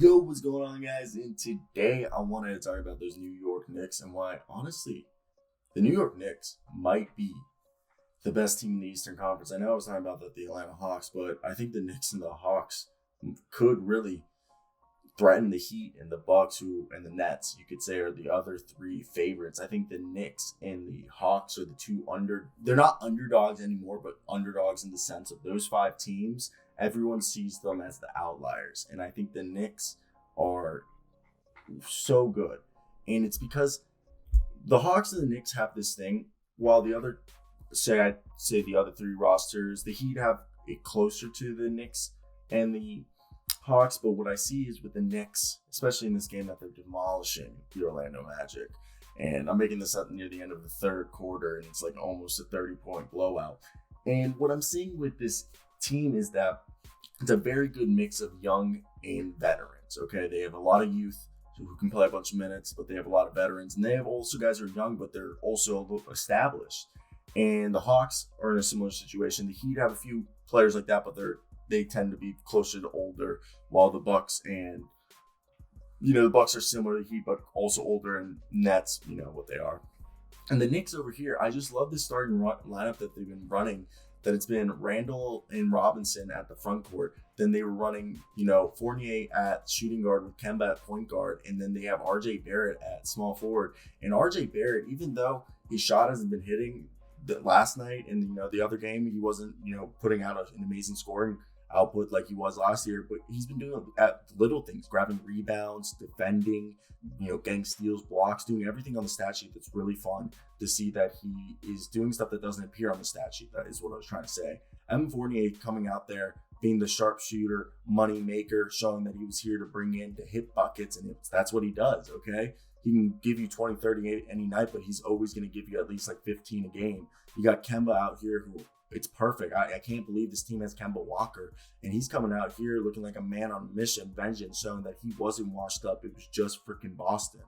Yo, what's going on, guys? And today I wanted to talk about those New York Knicks and why, honestly, the New York Knicks might be the best team in the Eastern Conference. I know I was talking about the Atlanta Hawks, but I think the Knicks and the Hawks could really threaten the Heat and the Bucks, who and the Nets, you could say, are the other three favorites. I think the Knicks and the Hawks are the two They're not underdogs anymore, but underdogs in the sense of those five teams. Everyone sees them as the outliers, and I think the Knicks are so good, and it's because the Hawks and the Knicks have this thing. While the other, I'd say the other three rosters, the Heat have it closer to the Knicks and the Hawks, but what I see is with the Knicks, especially in this game, that they're demolishing the Orlando Magic. And I'm making this up near the end of the third quarter, and it's like almost a 30-point blowout. And what I'm seeing with this team is that it's a very good mix of young and veterans. Okay, they have a lot of youth who can play a bunch of minutes, but they have a lot of veterans, and they have also guys who are young, but they're also a little established. And the Hawks are in a similar situation. The Heat have a few players like that, but they tend to be closer to older, while the Bucks and the Bucks are similar to the Heat, but also older, and Nets, what they are. And the Knicks over here, I just love this starting lineup that they've been running. That it's been Randall and Robinson at the front court. Then they were running, Fournier at shooting guard with Kemba at point guard. And then they have RJ Barrett at small forward. And RJ Barrett, even though his shot hasn't been hitting last night and, the other game, he wasn't, putting out an amazing scoring output like he was last year, but he's been doing at little things, grabbing rebounds, defending, getting steals, blocks, doing everything on the stat sheet. That's really fun to see that he is doing stuff that doesn't appear on the stat sheet. That is what I was trying to say. Fournier coming out there, being the sharpshooter, money maker, showing that he was here to bring in, to hit buckets, and that's what he does, okay? He can give you 20, 30 any night, but he's always going to give you at least like 15 a game. You got Kemba out here who, it's perfect. I can't believe this team has Kemba Walker, and he's coming out here looking like a man on a mission, vengeance, showing that he wasn't washed up. It was just freaking Boston.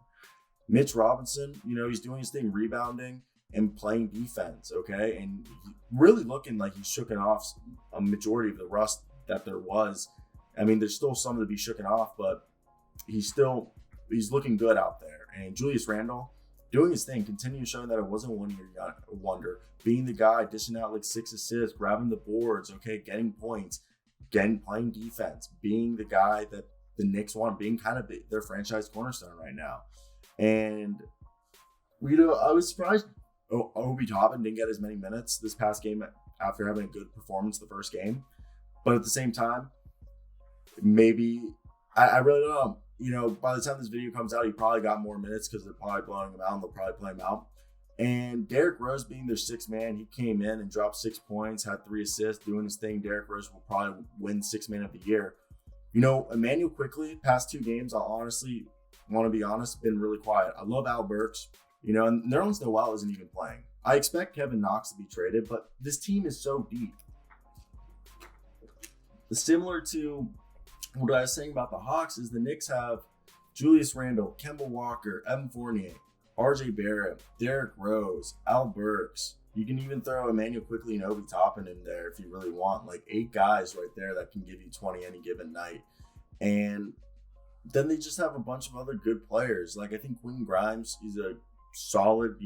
Mitch Robinson, he's doing his thing, rebounding and playing defense, okay? And really looking like he's shooken off a majority of the rust that there was. I mean, there's still some to be shooken off, but he's looking good out there. And Julius Randle, doing his thing, continue showing that it wasn't 1 year wonder, being the guy, dishing out like 6 assists, grabbing the boards, okay, getting points, playing defense, being the guy that the Knicks want, being kind of their franchise cornerstone right now. And, I was surprised Obi Toppin didn't get as many minutes this past game after having a good performance the first game. But at the same time, maybe, I really don't know. By the time this video comes out, he probably got more minutes because they're probably blowing him out and they'll probably play him out. And Derrick Rose being their sixth man, he came in and dropped 6 points, had 3 assists, doing his thing. Derrick Rose will probably win sixth man of the year. Emmanuel quickly, past 2 games, I'll honestly want to be honest, been really quiet. I love Al Burks, and Nerlens Noel isn't even playing. I expect Kevin Knox to be traded, but this team is so deep. Similar to what I was saying about the Hawks is the Knicks have Julius Randle, Kemba Walker, Evan Fournier, RJ Barrett, Derrick Rose, Al Burks. You can even throw Emmanuel quickly and Obi Toppin in there if you really want. Like 8 guys right there that can give you 20 any given night. And then they just have a bunch of other good players. Like I think Quentin Grimes is a solid,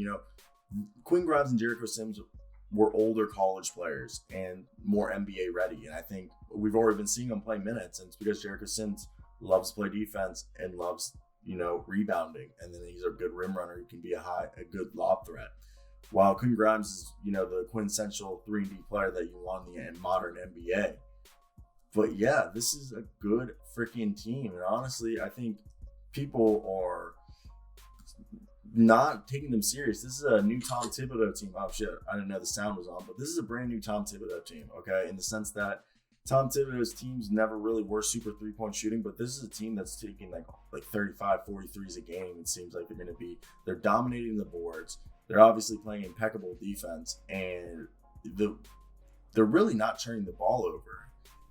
Quentin Grimes and Jericho Sims were older college players and more NBA ready. And I think we've already been seeing them play minutes, and it's because Jericho Sims loves to play defense and loves, rebounding. And then he's a good rim runner who can be a good lob threat. While Quentin Grimes is, the quintessential 3-and-D player that you want in the modern NBA. But yeah, this is a good freaking team. And honestly, I think people are not taking them serious. This is a new Tom Thibodeau team. Oh shit, I didn't know the sound was on, but this is a brand new Tom Thibodeau team, okay? In the sense that Tom Thibodeau's teams never really were super 3-point shooting, but this is a team that's taking like 35, 43s a game. It seems like they're dominating the boards. They're obviously playing impeccable defense, and they're really not turning the ball over.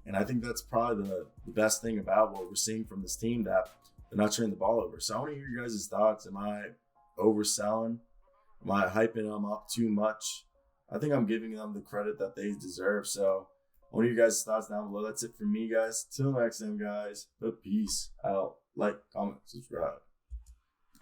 And I think that's probably the best thing about what we're seeing from this team, that they're not turning the ball over. So I want to hear your guys' thoughts. Am I overselling? Am I hyping them up too much? I think I'm giving them the credit that they deserve. So I want your guys' thoughts down below. That's it for me, guys. Till next time, guys. But peace out. Like, comment, subscribe.